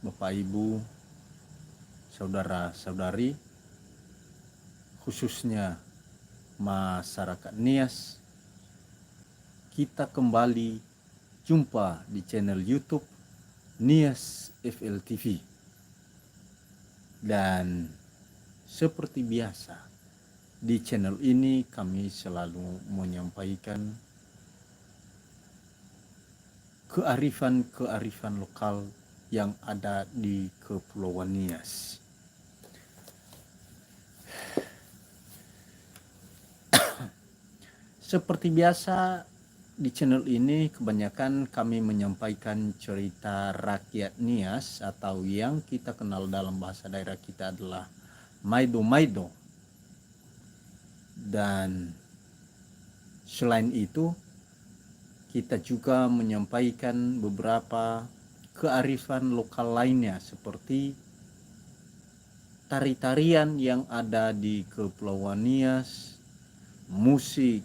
Bapak Ibu, saudara-saudari, khususnya masyarakat Nias, kita kembali jumpa di channel YouTube Nias FLTV. Dan seperti biasa, di channel ini kami selalu menyampaikan kearifan lokal yang ada di Kepulauan Nias. Seperti biasa, di channel ini kebanyakan kami menyampaikan cerita rakyat Nias atau yang kita kenal dalam bahasa daerah kita adalah Maido-Maido. Dan selain itu, kita juga menyampaikan beberapa kearifan lokal lainnya seperti tari-tarian yang ada di Kepulauan Nias, musik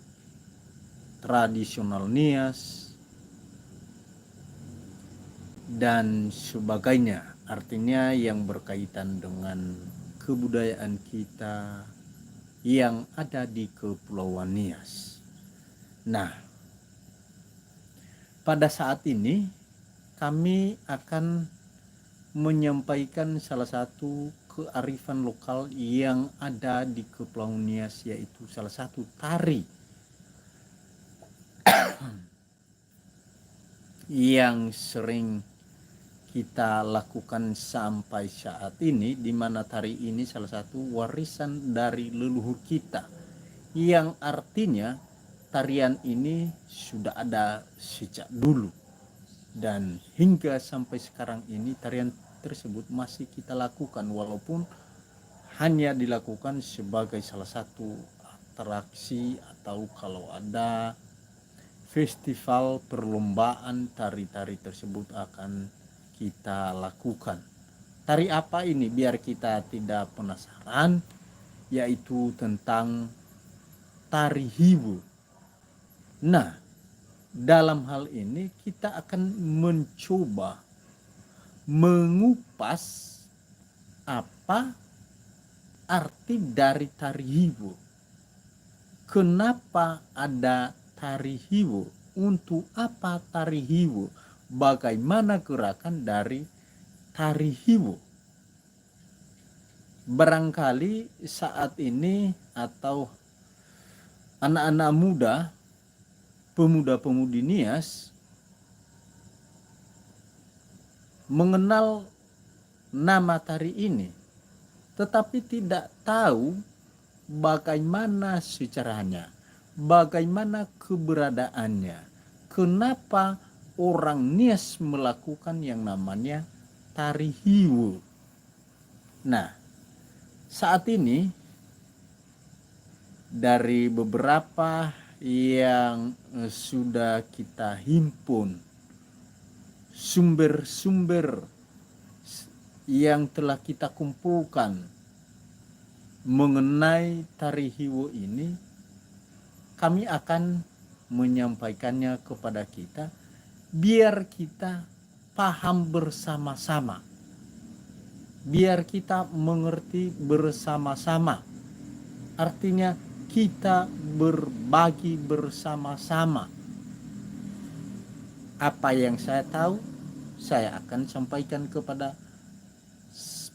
tradisional Nias, dan sebagainya. Artinya yang berkaitan dengan kebudayaan kita yang ada di Kepulauan Nias. Nah, pada saat ini kami akan menyampaikan salah satu kearifan lokal yang ada di Kepulauan Nias, yaitu salah satu tari yang sering kita lakukan sampai saat ini, di mana tari ini salah satu warisan dari leluhur kita, yang artinya tarian ini sudah ada sejak dulu dan hingga sampai sekarang ini tarian tersebut masih kita lakukan, walaupun hanya dilakukan sebagai salah satu atraksi atau kalau ada festival perlombaan tari-tari tersebut akan kita lakukan. Tari apa ini biar kita tidak penasaran, yaitu tentang tari hiwu. Nah, dalam hal ini kita akan mencoba mengupas apa arti dari tari hiwu. Kenapa ada tari hiwu? Untuk apa tari hiwu? Bagaimana gerakan dari tari hiwu? Barangkali saat ini atau anak-anak muda, pemuda-pemudi Nias mengenal nama tari ini, tetapi tidak tahu bagaimana sejarahnya, bagaimana keberadaannya, kenapa orang Nias melakukan yang namanya tari hiwu. Nah, saat ini dari beberapa yang sudah kita himpun, sumber-sumber yang telah kita kumpulkan mengenai tari hiwu ini, kami akan menyampaikannya kepada kita biar kita paham bersama-sama, biar kita mengerti bersama-sama. Artinya kita berbagi bersama-sama. Apa yang saya tahu, saya akan sampaikan kepada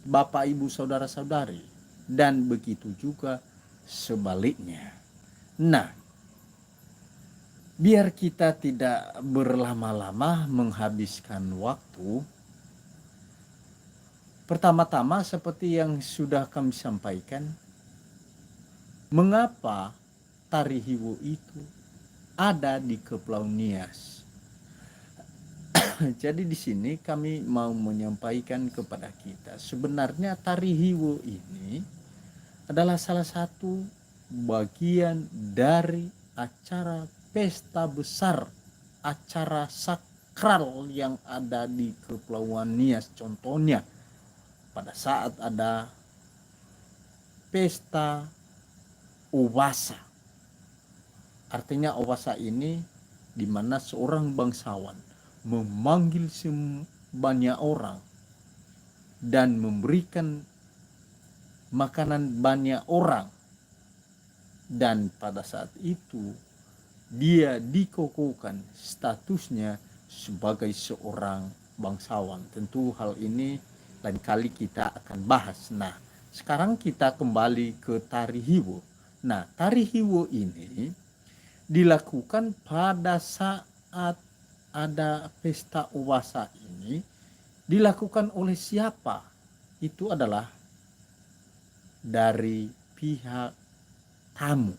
Bapak Ibu saudara-saudari, dan begitu juga sebaliknya. Nah, biar kita tidak berlama-lama menghabiskan waktu, pertama-tama seperti yang sudah kami sampaikan, mengapa tari hiwu itu ada di Kepulauan Nias. Jadi di sini kami mau menyampaikan kepada kita, sebenarnya tari hiwu ini adalah salah satu bagian dari acara pesta besar, acara sakral yang ada di Kepulauan Nias. Contohnya pada saat ada pesta Owasa. Artinya Owasa ini di mana seorang bangsawan memanggil sebanyak orang dan memberikan makanan banyak orang. Dan pada saat itu dia dikokohkan statusnya sebagai seorang bangsawan. Tentu hal ini lain kali kita akan bahas. Nah, sekarang kita kembali ke tari Hiwo. Nah, tari Hiwo ini dilakukan pada saat ada pesta Uwasa ini. Dilakukan oleh siapa? Itu adalah dari pihak tamu,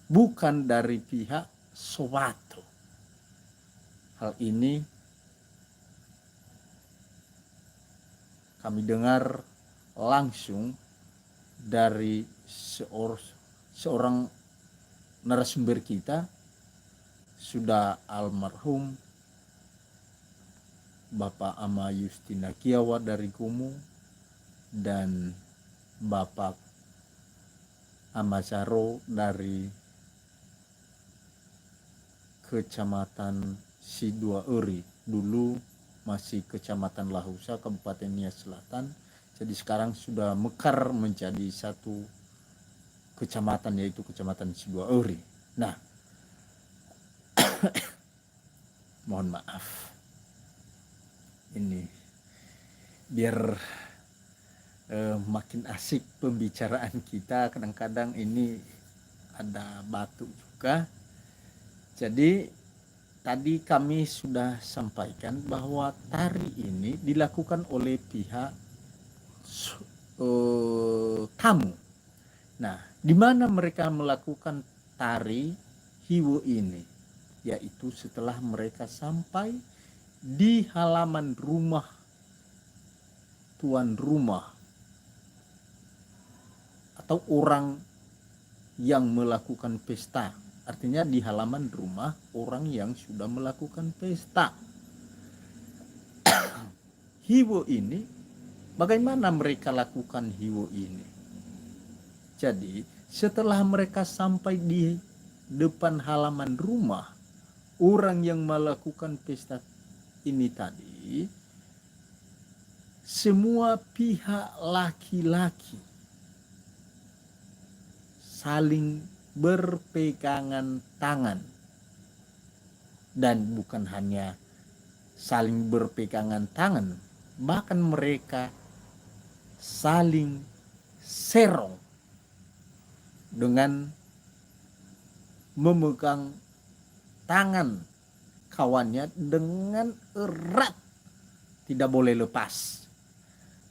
bukan dari pihak Sowato. Hal ini kami dengar langsung dari seorang narasumber kita, sudah almarhum Bapak Ama Justina Kiawa dari Kumu dan Bapak Amazaro dari Kecamatan Siduaeri, dulu masih Kecamatan Lahusa, Kabupaten Nias Selatan. Jadi sekarang sudah mekar menjadi satu kecamatan, yaitu Kecamatan Siduaeri. Nah, mohon maaf, ini biar makin asik pembicaraan kita. Kadang-kadang ini ada batuk juga. Jadi tadi kami sudah sampaikan bahwa tari ini dilakukan oleh pihak tamu. Nah, di mana mereka melakukan tari Hiwo ini? Yaitu setelah mereka sampai di halaman rumah tuan rumah atau orang yang melakukan pesta. Artinya di halaman rumah orang yang sudah melakukan pesta. Hiwo ini, bagaimana mereka lakukan Hiwo ini? Jadi setelah mereka sampai di depan halaman rumah orang yang melakukan pesta ini tadi, semua pihak laki-laki saling berpegangan tangan. Dan bukan hanya saling berpegangan tangan, bahkan mereka saling serong dengan memegang tangan kawannya dengan erat, tidak boleh lepas.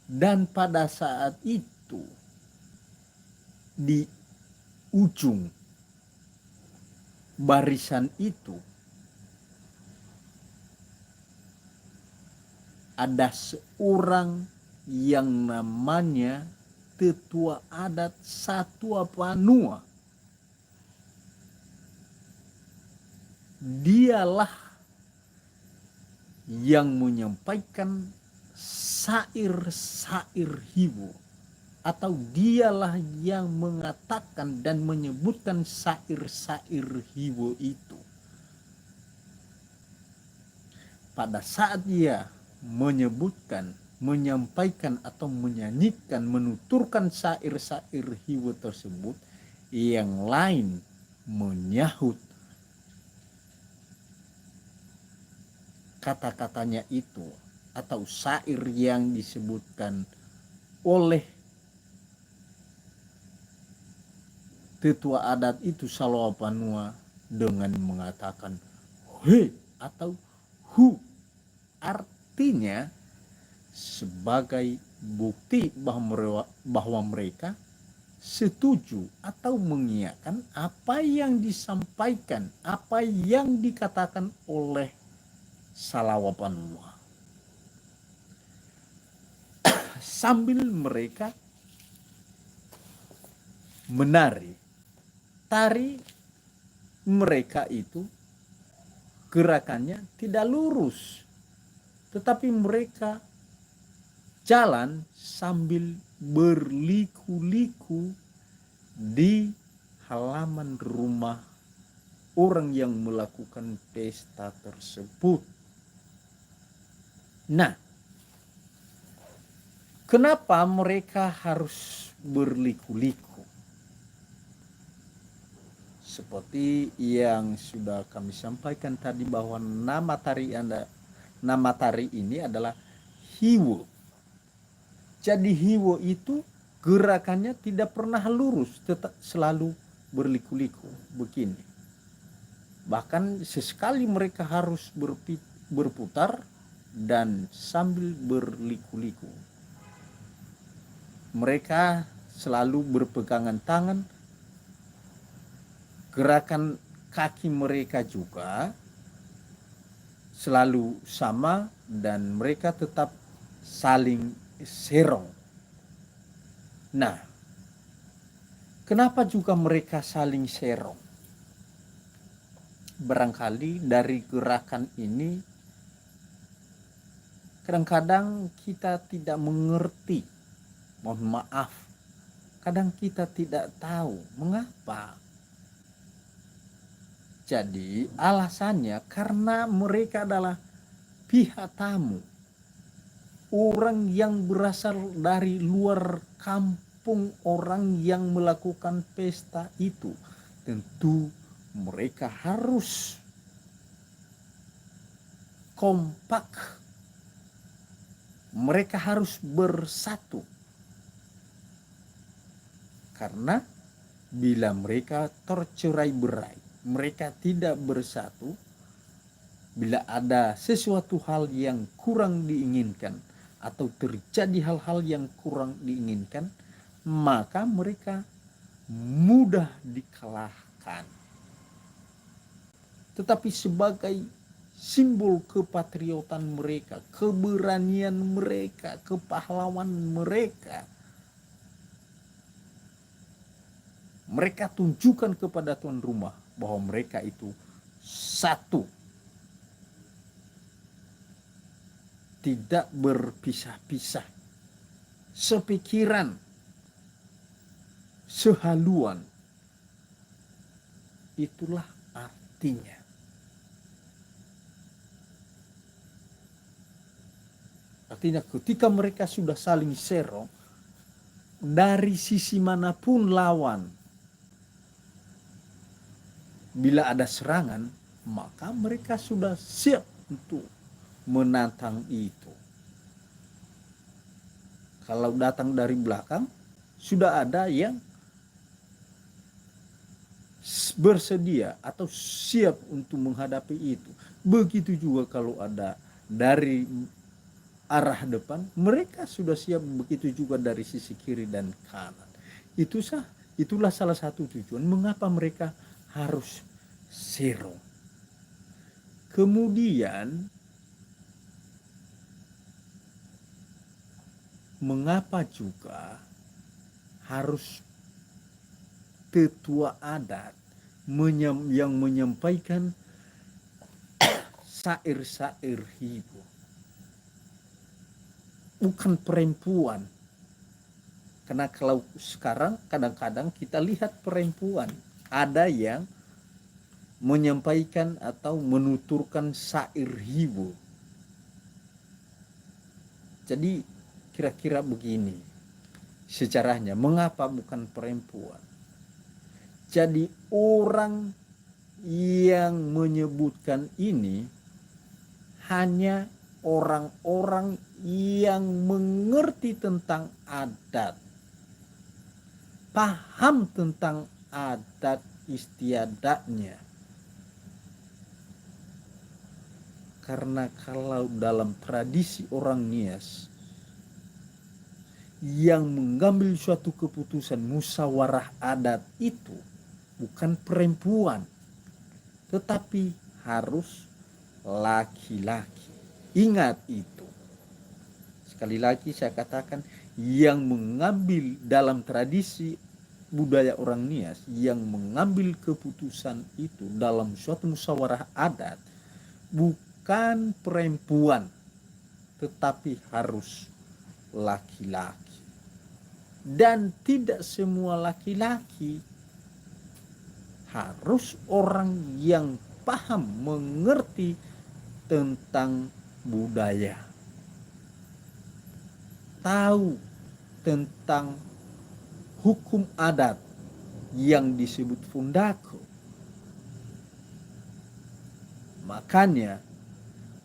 Dan pada saat itu di ujung barisan itu ada seorang yang namanya tetua adat Satua Panua. Dialah yang menyampaikan sair-sair Hiwo, atau dialah yang mengatakan dan menyebutkan sair-sair Hiwo itu. Pada saat dia menyebutkan, menyampaikan atau menyanyikan, menuturkan sair-sair Hiwo tersebut, yang lain menyahut kata-katanya itu atau sair yang disebutkan oleh tetua adat itu Satua Panua dengan mengatakan he atau hu, artinya sebagai bukti bahwa mereka setuju atau mengiyakan apa yang disampaikan, apa yang dikatakan oleh Satua Panua. Sambil mereka menari, tari mereka itu gerakannya tidak lurus, tetapi mereka jalan sambil berliku-liku di halaman rumah orang yang melakukan pesta tersebut. Nah, Kenapa mereka harus berliku-liku? Seperti yang sudah kami sampaikan tadi bahwa nama tari ini adalah hiwo. Jadi hiwo itu gerakannya tidak pernah lurus, tetap selalu berliku-liku begini. Bahkan sesekali mereka harus berputar dan sambil berliku-liku. Mereka selalu berpegangan tangan. Gerakan kaki mereka juga selalu sama dan mereka tetap saling serong. Nah, kenapa juga mereka saling serong? Barangkali dari gerakan ini kadang-kadang kita tidak mengerti. Mohon maaf, kadang kita tidak tahu mengapa. Jadi alasannya karena mereka adalah pihak tamu, orang yang berasal dari luar kampung, orang yang melakukan pesta itu. Tentu mereka harus kompak, mereka harus bersatu. Karena bila mereka tercerai-berai, mereka tidak bersatu, bila ada sesuatu hal yang kurang diinginkan atau terjadi hal-hal yang kurang diinginkan, maka mereka mudah dikalahkan. Tetapi sebagai simbol kepatriotan mereka, keberanian mereka, kepahlawan mereka, mereka tunjukkan kepada tuan rumah bahwa mereka itu satu, tidak berpisah-pisah, sepikiran, sehaluan. Itulah artinya. Artinya ketika mereka sudah saling serong, dari sisi manapun lawan, bila ada serangan, maka mereka sudah siap untuk menantang itu. Kalau datang dari belakang, sudah ada yang bersedia atau siap untuk menghadapi itu. Begitu juga kalau ada dari arah depan, mereka sudah siap. Begitu juga dari sisi kiri dan kanan. Itulah salah satu tujuan mengapa mereka harus serong. Kemudian mengapa juga harus tetua adat yang menyampaikan syair-syair hibur, bukan perempuan? Karena kalau sekarang kadang-kadang kita lihat perempuan, ada yang menyampaikan atau menuturkan syair hibur. Jadi kira-kira begini sejarahnya, mengapa bukan perempuan? Jadi orang yang menyebutkan ini hanya orang-orang yang mengerti tentang adat, paham tentang adat istiadatnya. Karena kalau dalam tradisi orang Nias, yang mengambil suatu keputusan musyawarah adat itu bukan perempuan, tetapi harus laki-laki. Ingat itu. Sekali lagi saya katakan, yang mengambil dalam tradisi budaya orang Nias, yang mengambil keputusan itu dalam suatu musyawarah adat bukan perempuan, tetapi harus laki-laki. Dan tidak semua laki-laki, harus orang yang paham, mengerti tentang budaya. tahu tentang hukum adat yang disebut fundako. Makanya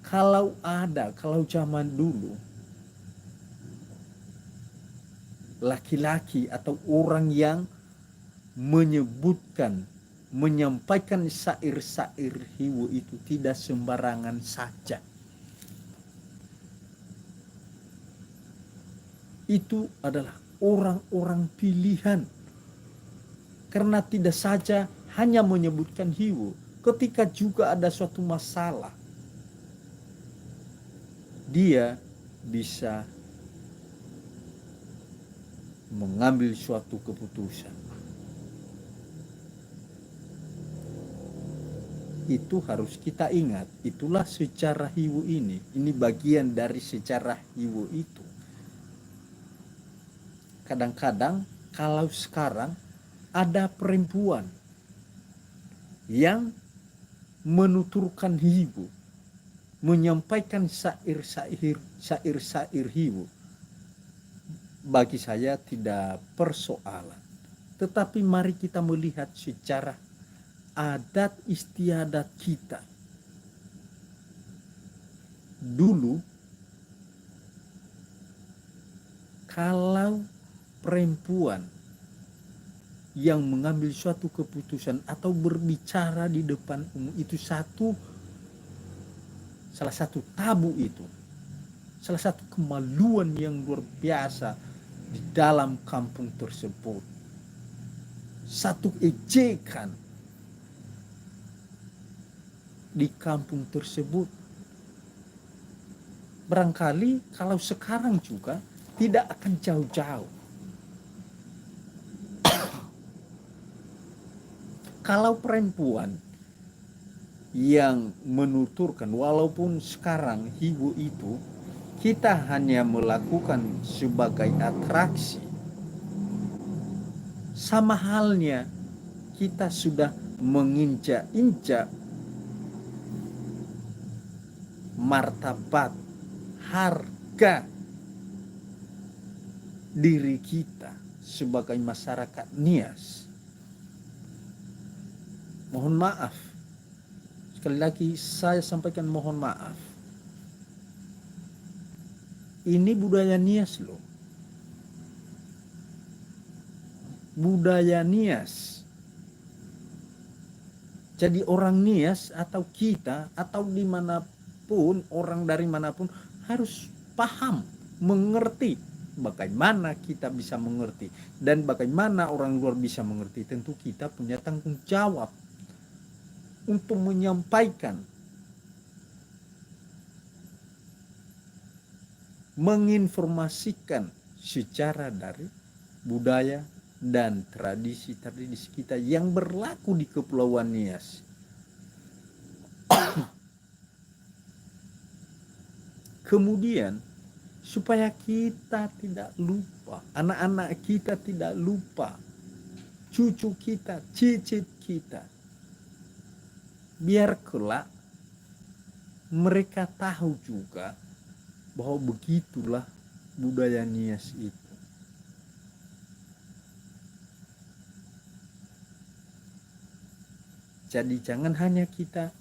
kalau zaman dulu laki-laki atau orang yang menyampaikan syair-syair hiwo itu tidak sembarangan saja. Itu adalah orang-orang pilihan. Karena tidak saja hanya menyebutkan hiwo, ketika juga ada suatu masalah, dia bisa mengambil suatu keputusan. Itu harus kita ingat. Itulah sejarah hiwo ini. Ini bagian dari sejarah hiwo itu. Kadang-kadang kalau sekarang ada perempuan yang menuturkan hiwo, menyampaikan syair-syair hiwo, bagi saya tidak persoalan. Tetapi mari kita melihat sejarah adat istiadat kita. Dulu kalau perempuan yang mengambil suatu keputusan atau berbicara di depan umum itu salah satu tabu itu, salah satu kemaluan yang luar biasa di dalam kampung tersebut, satu ejekan di kampung tersebut. Barangkali kalau sekarang juga tidak akan jauh-jauh. Kalau perempuan yang menuturkan, walaupun sekarang hiwo itu kita hanya melakukan sebagai atraksi, sama halnya kita sudah menginjak-injak martabat, harga diri kita sebagai masyarakat Nias. Mohon maaf, sekali lagi saya sampaikan mohon maaf. Ini budaya Nias loh. Budaya Nias. Jadi orang Nias atau kita atau dimanapun, orang dari manapun harus paham, mengerti. Bagaimana kita bisa mengerti dan bagaimana orang luar bisa mengerti. Tentu kita punya tanggung jawab untuk menyampaikan, menginformasikan secara dari budaya dan tradisi-tradisi kita yang berlaku di Kepulauan Nias. Kemudian supaya kita tidak lupa, anak-anak kita tidak lupa, cucu kita, cicit kita, biar kelak mereka tahu juga bahwa begitulah budaya Nias itu. Jadi jangan hanya kita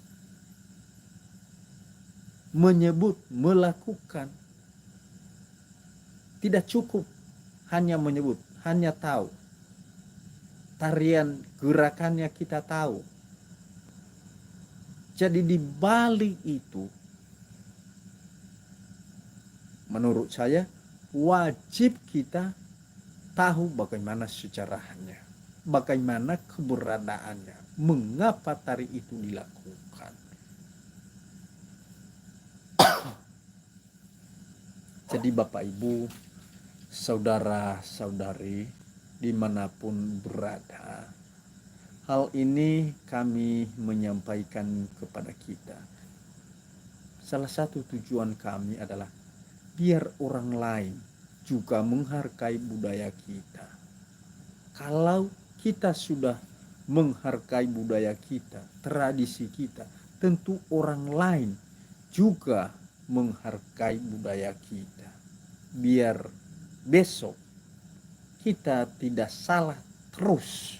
menyebut, melakukan. Tidak cukup hanya menyebut, hanya tahu. Tarian gerakannya kita tahu. Jadi di balik itu, menurut saya wajib kita tahu bagaimana sejarahnya, bagaimana keberadaannya, mengapa tari itu dilakukan. Jadi Bapak Ibu, saudara-saudari dimanapun berada, hal ini kami menyampaikan kepada kita. Salah satu tujuan kami adalah biar orang lain juga menghargai budaya kita. Kalau kita sudah menghargai budaya kita, tradisi kita, tentu orang lain juga menghargai budaya kita. Biar besok kita tidak salah terus.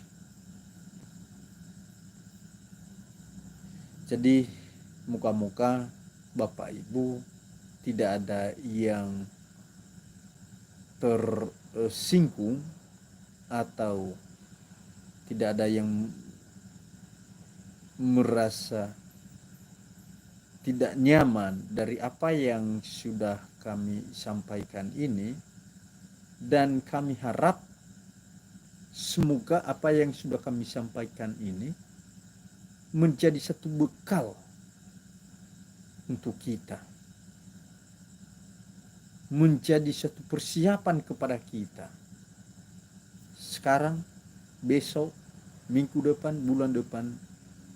Jadi muka-muka Bapak Ibu tidak ada yang tersinggung atau tidak ada yang merasa tidak nyaman dari apa yang sudah kami sampaikan ini, dan kami harap semoga apa yang sudah kami sampaikan ini menjadi satu bekal untuk kita, menjadi satu persiapan kepada kita sekarang, besok, minggu depan, bulan depan,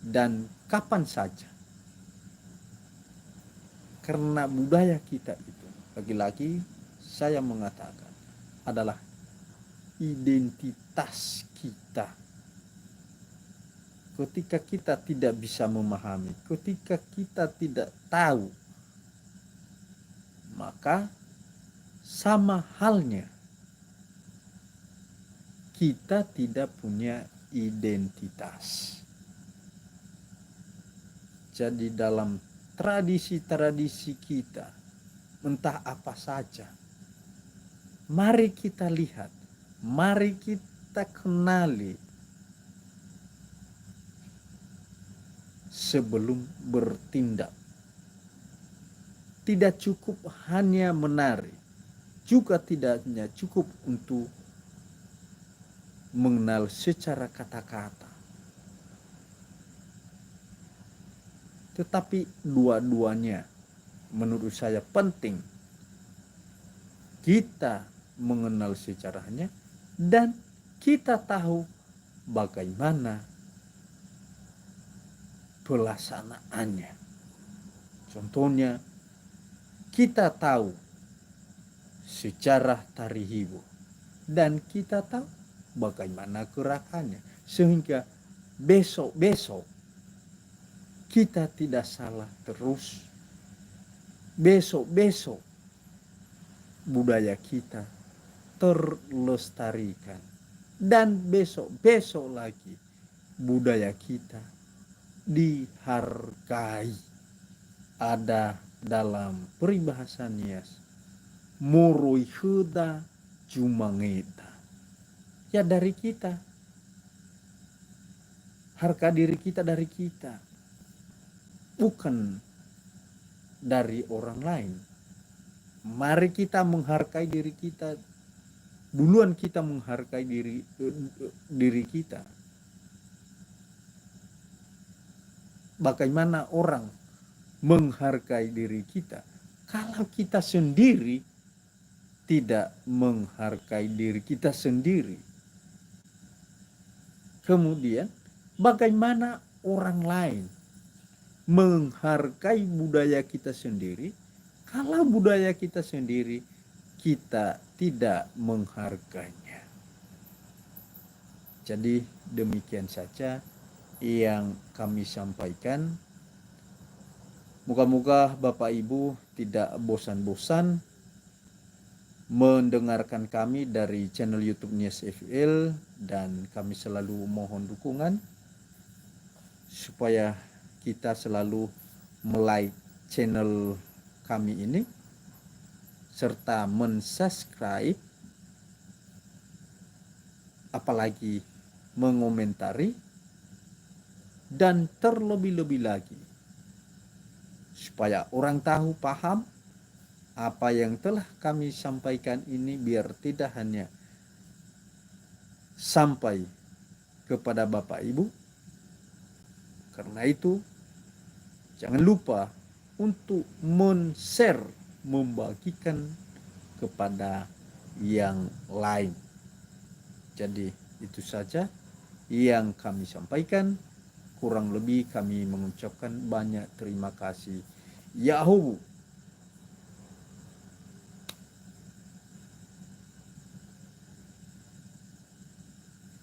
dan kapan saja. Karena budaya kita itu, lagi-lagi saya mengatakan, adalah identitas kita. Ketika kita tidak bisa memahami, ketika kita tidak tahu, maka sama halnya kita tidak punya identitas. Jadi dalam tradisi-tradisi kita, entah apa saja, mari kita lihat, mari kita kenali sebelum bertindak. Tidak cukup hanya menari, juga tidak hanya cukup untuk mengenal secara kata-kata, tetapi dua-duanya menurut saya penting. Kita mengenal sejarahnya dan kita tahu bagaimana pelaksanaannya. Contohnya, kita tahu sejarah tari Hiwo dan kita tahu bagaimana gerakannya, sehingga besok-besok kita tidak salah terus. Besok-besok budaya kita terlestarikan, dan besok-besok lagi budaya kita dihargai. Ada dalam peribahasa Nias, moroi heda jumangeta. Ya dari kita, harga diri kita dari kita, bukan dari orang lain. Mari kita menghargai diri kita, duluan kita menghargai diri kita. Bagaimana orang menghargai diri kita kalau kita sendiri tidak menghargai diri kita sendiri? Kemudian bagaimana orang lain menghargai budaya kita sendiri kalau budaya kita sendiri kita tidak menghargainya? Jadi demikian saja yang kami sampaikan. Moga-moga Bapak Ibu tidak bosan-bosan mendengarkan kami dari channel YouTube Nias FL, dan kami selalu mohon dukungan supaya kita selalu like channel kami ini serta mensubscribe, apalagi mengomentari, dan terlebih-lebih lagi supaya orang tahu, paham apa yang telah kami sampaikan ini, biar tidak hanya sampai kepada Bapak Ibu. Karena itu jangan lupa untuk men-share, membagikan kepada yang lain. Jadi itu saja yang kami sampaikan. Kurang lebih kami mengucapkan banyak terima kasih. Yahoo.